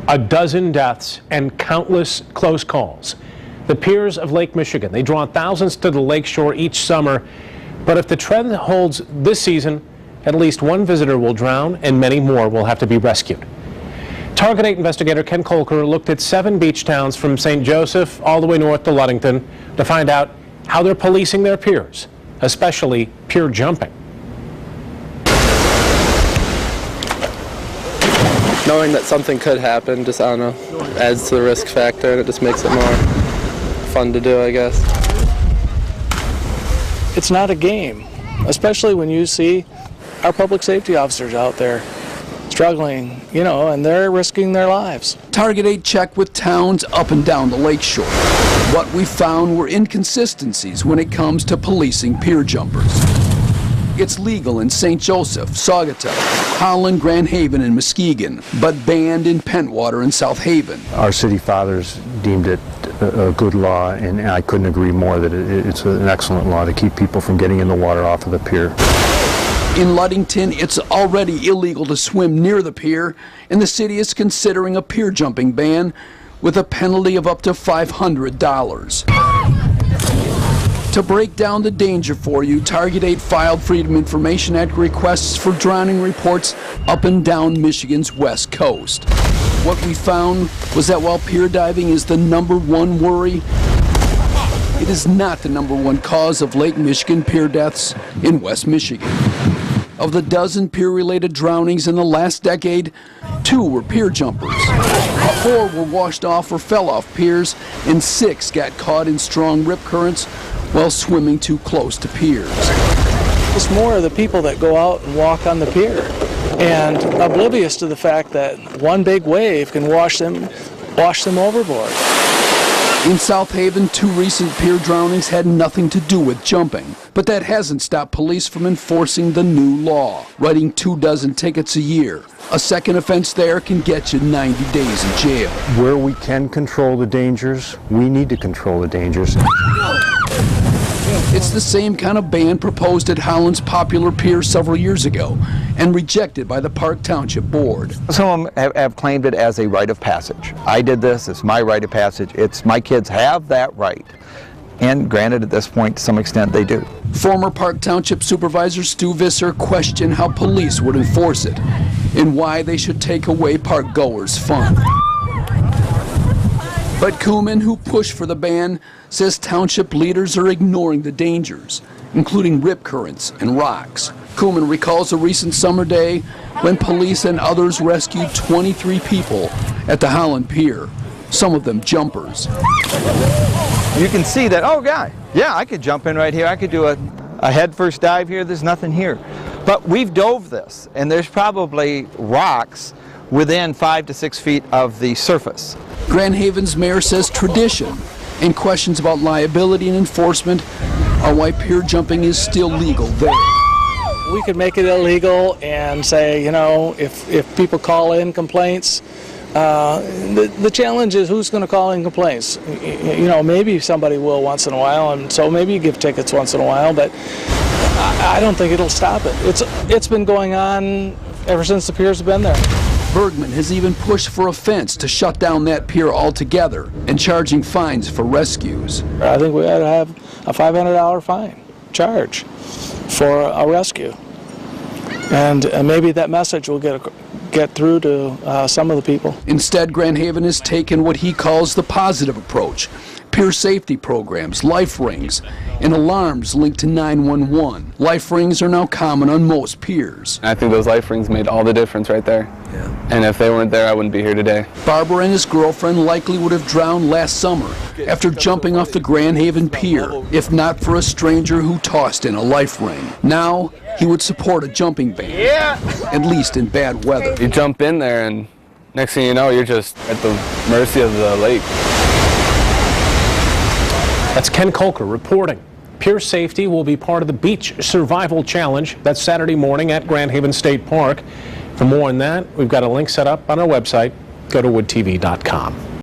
A dozen deaths and countless close calls. The piers of Lake Michigan, they draw thousands to the lakeshore each summer. But if the trend holds this season, at least one visitor will drown and many more will have to be rescued. Target 8 investigator Ken Kolker looked at 7 beach towns from St. Joseph all the way north to Ludington to find out how they're policing their piers, especially pier jumping. Knowing that something could happen, just, I don't know, adds to the risk factor, and it just makes it more fun to do, I guess. It's not a game, especially when you see our public safety officers out there struggling, you know, and they're risking their lives. Target 8 checked with towns up and down the lakeshore. What we found were inconsistencies when it comes to policing pier jumpers. It's legal in St. Joseph, Saugatuck, Holland, Grand Haven, and Muskegon, but banned in Pentwater and South Haven. Our city fathers deemed it a good law, and I couldn't agree more that it's an excellent law to keep people from getting in the water off of the pier. In Ludington, it's already illegal to swim near the pier, and the city is considering a pier jumping ban with a penalty of up to $500. To break down the danger for you, Target 8 filed Freedom Information Act requests for drowning reports up and down Michigan's west coast. What we found was that while pier diving is the #1 worry, it is not the #1 cause of Lake Michigan pier deaths in West Michigan. Of the dozen pier-related drownings in the last decade, 2 were pier jumpers. 4 were washed off or fell off piers, and 6 got caught in strong rip currents while swimming too close to piers. It's more of the people that go out and walk on the pier and oblivious to the fact that one big wave can wash them overboard. In South Haven, 2 recent pier drownings had nothing to do with jumping, but that hasn't stopped police from enforcing the new law, writing 24 tickets a year. A second offense there can get you 90 days in jail. Where we can control the dangers, we need to control the dangers. It's the same kind of ban proposed at Holland's popular pier several years ago and rejected by the Park Township Board. Some of them have claimed it as a rite of passage. I did this, it's my rite of passage. It's my kids have that right. And granted, at this point, to some extent, they do. Former Park Township Supervisor Stu Visser questioned how police would enforce it and why they should take away park goers' fun. But Kuhlman, who pushed for the ban, says township leaders are ignoring the dangers, including rip currents and rocks. Kuhlman recalls a recent summer day when police and others rescued 23 people at the Holland Pier, some of them jumpers. You can see that, oh, yeah, I could jump in right here. I could do a head first dive here. There's nothing here. But we've dove this, and there's probably rocks within 5 to 6 feet of the surface. Grand Haven's mayor says tradition and questions about liability and enforcement are why pier jumping is still legal there. We could make it illegal and say, you know, if people call in complaints, the challenge is who's going to call in complaints. You know, maybe somebody will once in a while, and so maybe you give tickets once in a while, but I don't think it'll stop it. It's been going on ever since the piers have been there. Bergman has even pushed for a fence to shut down that pier altogether and charging fines for rescues. I think we ought to have a $500 fine charge for a rescue. And maybe that message will get through to some of the people. Instead, Grand Haven has taken what he calls the positive approach. Pier safety programs, life rings, and alarms linked to 911. Life rings are now common on most piers. I think those life rings made all the difference right there. Yeah. And if they weren't there, I wouldn't be here today. Barber and his girlfriend likely would have drowned last summer after jumping off the Grand Haven Pier, if not for a stranger who tossed in a life ring. Now, he would support a jumping ban, at least in bad weather. You jump in there, and next thing you know, you're just at the mercy of the lake. That's Ken Kolker reporting. Pier safety will be part of the Beach Survival Challenge. That's Saturday morning at Grand Haven State Park. For more on that, we've got a link set up on our website. Go to woodtv.com.